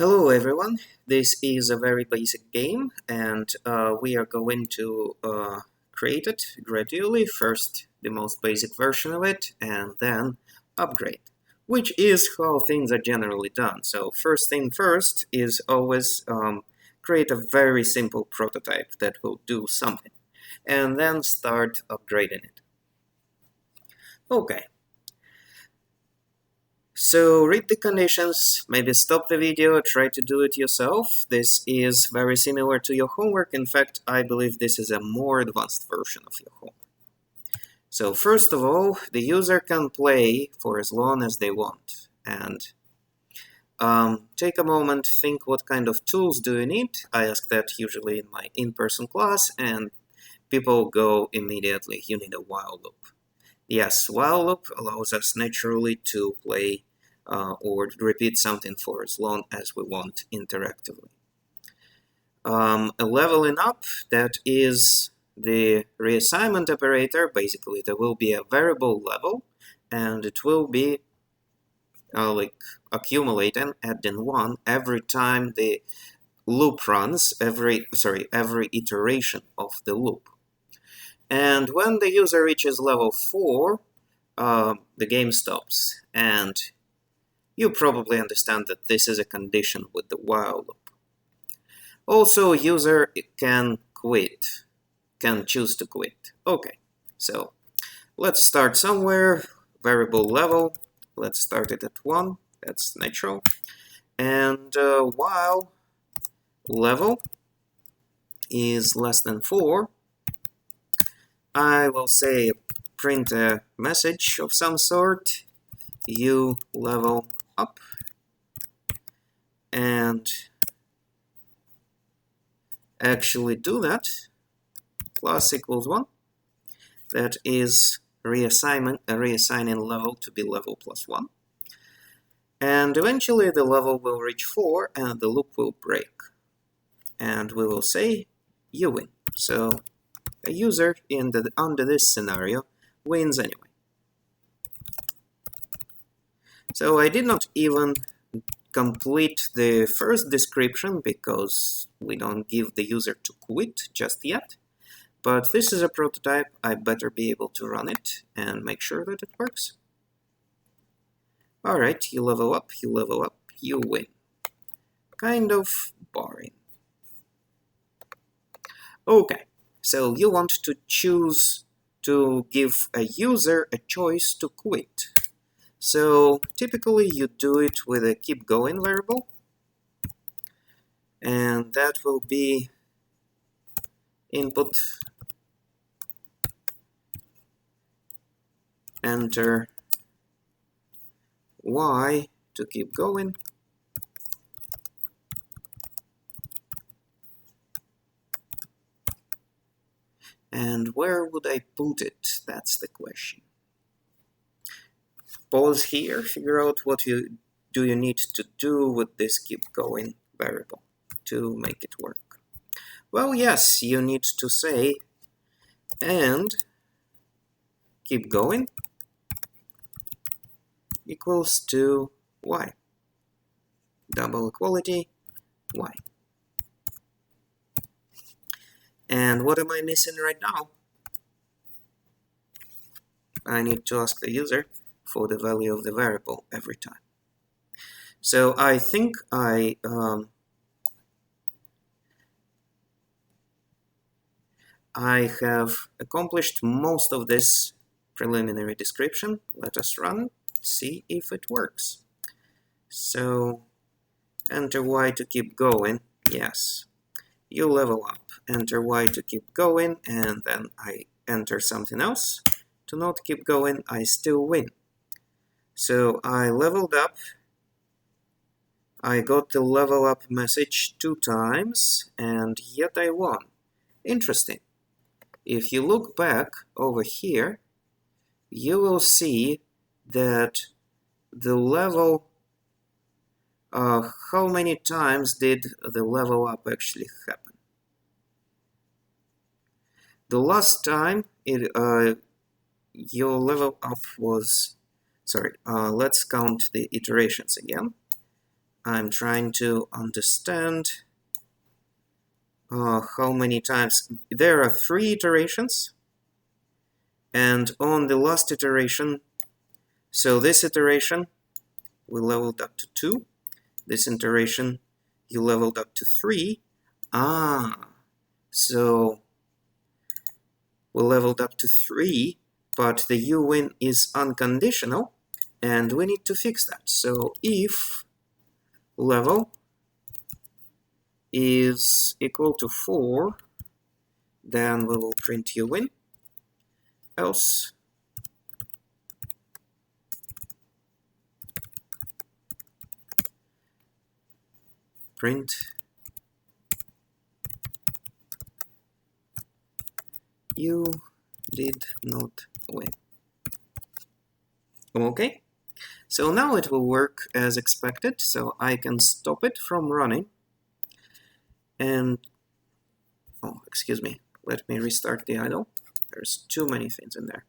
Hello everyone, this is a very basic game and we are going to create it gradually, first the most basic version of it and then upgrade, which is how things are generally done. So first thing first is always create a very simple prototype that will do something and then start upgrading it. Okay. So read the conditions, maybe stop the video, try to do it yourself. This is very similar to your homework. In fact, I believe this is a more advanced version of your homework. So first of all, the user can play for as long as they want. And take a moment, think what kind of tools do you need. I ask that usually in my in-person class, and people go immediately, you need a while loop. Yes, while loop allows us naturally to play or repeat something for as long as we want interactively. A leveling up, that is the reassignment operator. Basically, there will be a variable level, and it will be like accumulating, adding 1 every time the loop runs, every iteration of the loop. And when the user reaches level 4, the game stops. And you probably understand that this is a condition with the while loop. Also, user can quit, can choose to quit. Okay, so let's start somewhere. Variable level, let's start it at 1, that's natural. And while level is less than 4, I will say print a message of some sort, you level up, and actually do that, class equals 1, that is reassigning level to be level plus 1, and eventually the level will reach 4 and the loop will break, and we will say you win. So a user under this scenario wins anyway. So I did not even complete the first description because we don't give the user to quit just yet. But this is a prototype, I better be able to run it and make sure that it works. Alright, you level up, you win. Kind of boring. Okay, so you want to choose to give a user a choice to quit. So typically you do it with a keep going variable, and that will be input enter y to keep going, and where would I put it? That's the question. Pause here, figure out what you need to do with this keep going variable to make it work. Well, yes, you need to say and keep going equals to y, double equality y. And what am I missing right now? I need to ask the user for the value of the variable every time. So I think I have accomplished most of this preliminary description. Let us run, see if it works. So enter y to keep going, yes. You level up, enter y to keep going, and then I enter something else. To not keep going, I still win. So I leveled up, I got the level up message 2 times, and yet I won. Interesting. If you look back over here, you will see that the level, how many times did the level up actually happen? The last time your level up was, let's count the iterations again. I'm trying to understand how many times. There are 3 iterations, and on the last iteration, so this iteration we leveled up to 2, this iteration you leveled up to 3. So we leveled up to 3, but the uwin is unconditional, and we need to fix that. So if level is equal to 4, then we will print uwin, else print you did not win. Okay, so now it will work as expected, so I can stop it from running. And, oh, excuse me, let me restart the idle. There's too many things in there.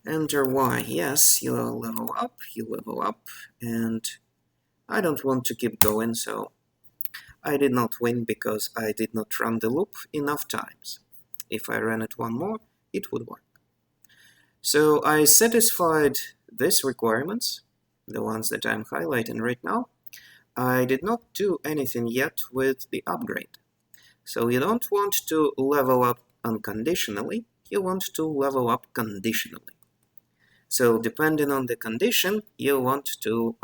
Enter Y. Yes, you level up, and I don't want to keep going, so I did not win because I did not run the loop enough times. If I ran it one more, it would work. So I satisfied these requirements, the ones that I'm highlighting right now. I did not do anything yet with the upgrade. So you don't want to level up unconditionally, you want to level up conditionally. So depending on the condition, you want to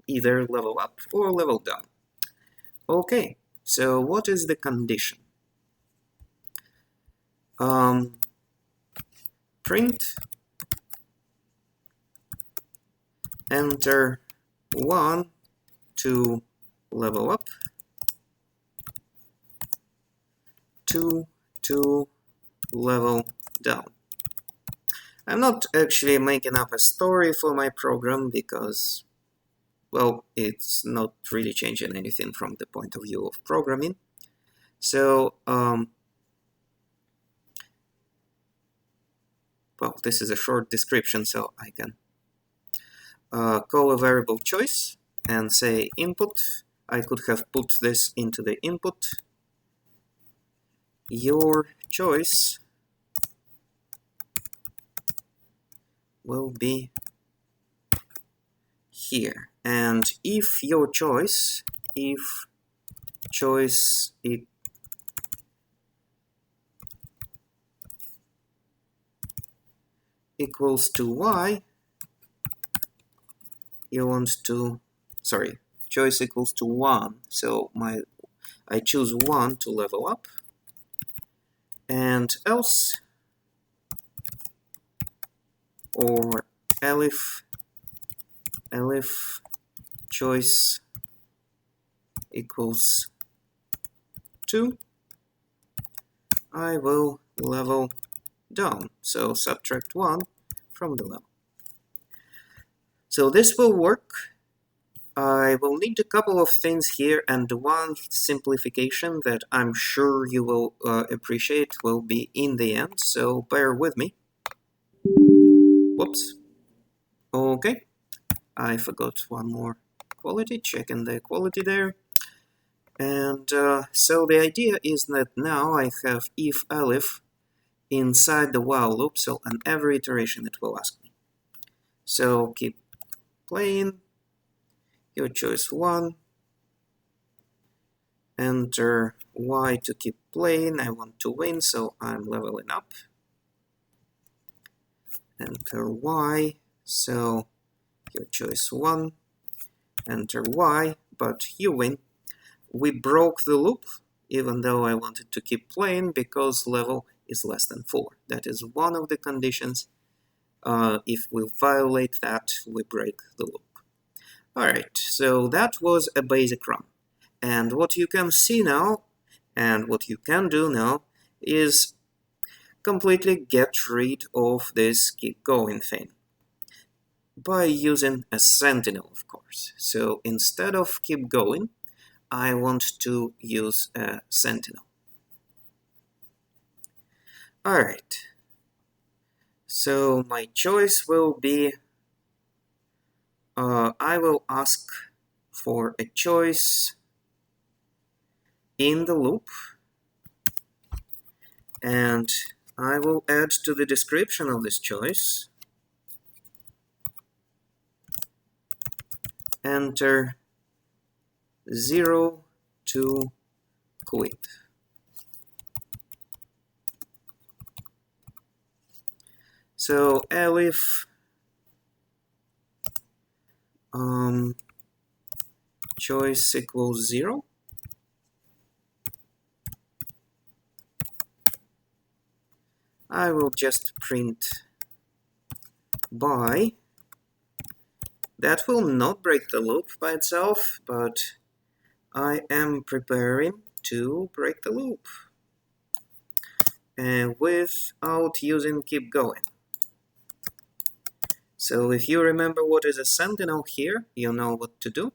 either level up or level down. Okay, so what is the condition? Print enter 1 to level up, 2 to level down. I'm not actually making up a story for my program because, well, it's not really changing anything from the point of view of programming. So, well, this is a short description, so I can call a variable choice and say input. I could have put this into the input. Your choice will be here. And if your choice, if choice equals to y, you want to, sorry, choice equals to 1, so I choose 1 to level up, and else, or elif choice equals 2, I will level down, so subtract 1 from the level. So this will work. I will need a couple of things here, and one simplification that I'm sure you will appreciate will be in the end, so bear with me. Whoops. Okay, I forgot one more quality, checking the quality there. And so the idea is that now I have if elif inside the while loop, so on every iteration it will ask me. So keep playing, your choice 1, enter Y to keep playing, I want to win, so I'm leveling up. Enter Y, so your choice 1, enter Y, but you win. We broke the loop, even though I wanted to keep playing, because level is less than 4. That is one of the conditions. If we violate that, we break the loop. Alright, so that was a basic run. And what you can see now, and what you can do now, is completely get rid of this keep going thing by using a sentinel, of course. So instead of keep going, I want to use a sentinel. Alright, So my choice will be, I will ask for a choice in the loop, and I will add to the description of this choice, enter 0 to quit. So elif choice equals 0. I will just print by. That will not break the loop by itself, but I am preparing to break the loop, and without using keep going. So if you remember what is a sentinel here, you know what to do.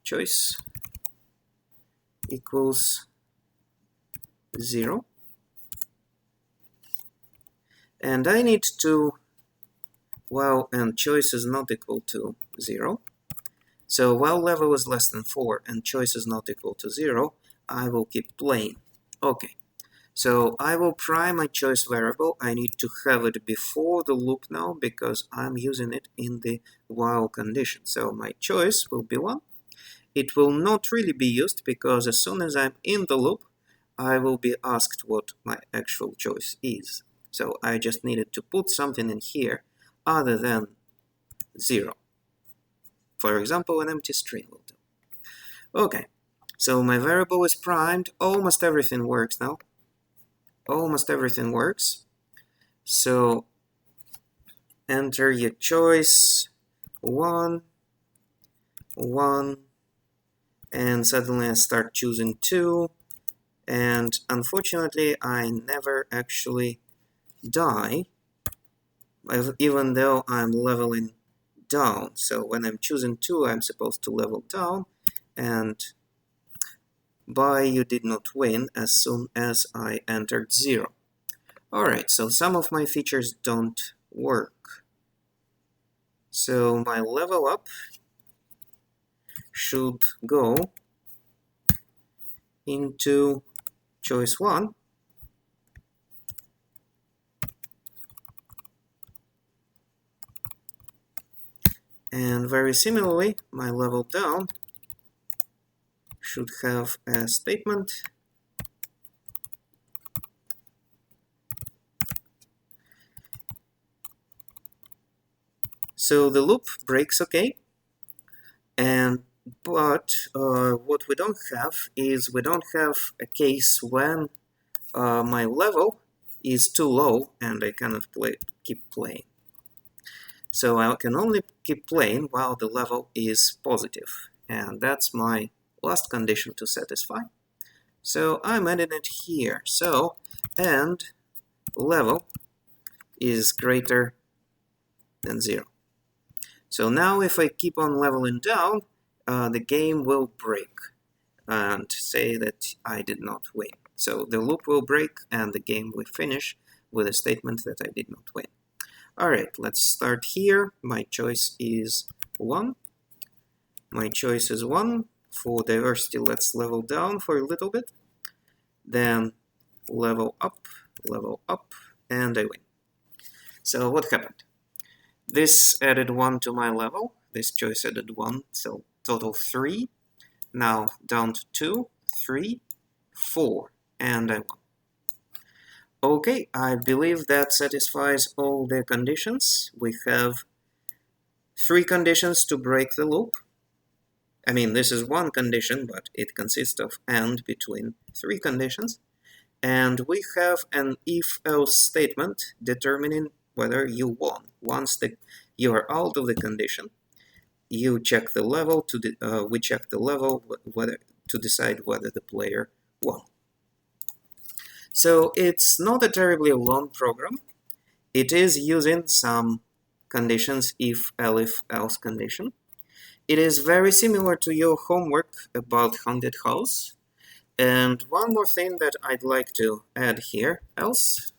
Choice equals 0. And I need to, well, and choice is not equal to 0. So while level is less than 4 and choice is not equal to 0, I will keep playing. Okay, so I will prime my choice variable. I need to have it before the loop now because I'm using it in the while condition. So my choice will be 1. It will not really be used because as soon as I'm in the loop, I will be asked what my actual choice is. So I just needed to put something in here other than 0. For example, an empty string will do. Okay, so my variable is primed. Almost everything works now. Almost everything works. So enter your choice 1, 1, and suddenly I start choosing 2. And unfortunately, I never actually die, even though I'm leveling down. So when I'm choosing 2, I'm supposed to level down, and by you did not win as soon as I entered 0. Alright, so some of my features don't work. So my level up should go into choice 1, and very similarly, my level down should have a statement so the loop breaks okay, but what we don't have is we don't have a case when my level is too low and I cannot keep playing. So I can only keep playing while the level is positive, and that's my last condition to satisfy. So I'm adding it here. So and level is greater than 0. So now if I keep on leveling down, the game will break and say that I did not win. So the loop will break and the game will finish with a statement that I did not win. Alright, let's start here. My choice is 1. My choice is 1. For diversity, let's level down for a little bit. Then level up, and I win. So what happened? This added 1 to my level. This choice added 1, so total 3. Now down to 2, 3, 4, and I won. Okay, I believe that satisfies all the conditions. We have 3 conditions to break the loop. I mean, this is one condition, but it consists of AND between 3 conditions. And we have an if-else statement determining whether you won. Once you are out of the condition, you check the level we check the level to decide whether the player won. So it's not a terribly long program. It is using some conditions, if, else condition. It is very similar to your homework about Haunted House. And one more thing that I'd like to add here, else,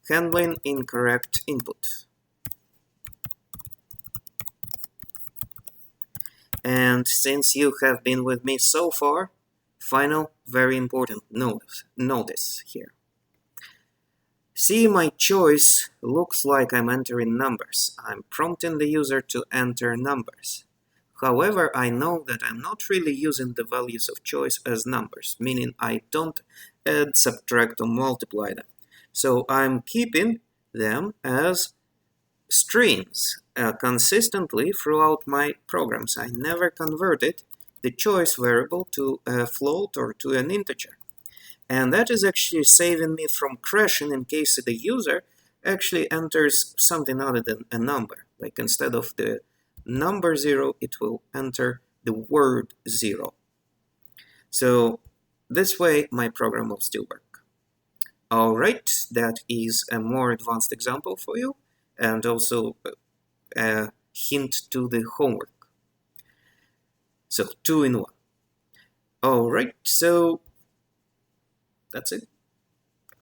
handling incorrect input. And since you have been with me so far, final, very important notice here. See, my choice looks like I'm entering numbers. I'm prompting the user to enter numbers. However, I know that I'm not really using the values of choice as numbers, meaning I don't add, subtract, or multiply them. So I'm keeping them as strings consistently throughout my programs. I never converted the choice variable to a float or to an integer. And that is actually saving me from crashing in case the user actually enters something other than a number. Like instead of the number 0, it will enter the word 0. So this way my program will still work. Alright, that is a more advanced example for you, and also a hint to the homework. So 2 in 1. Alright, so that's it.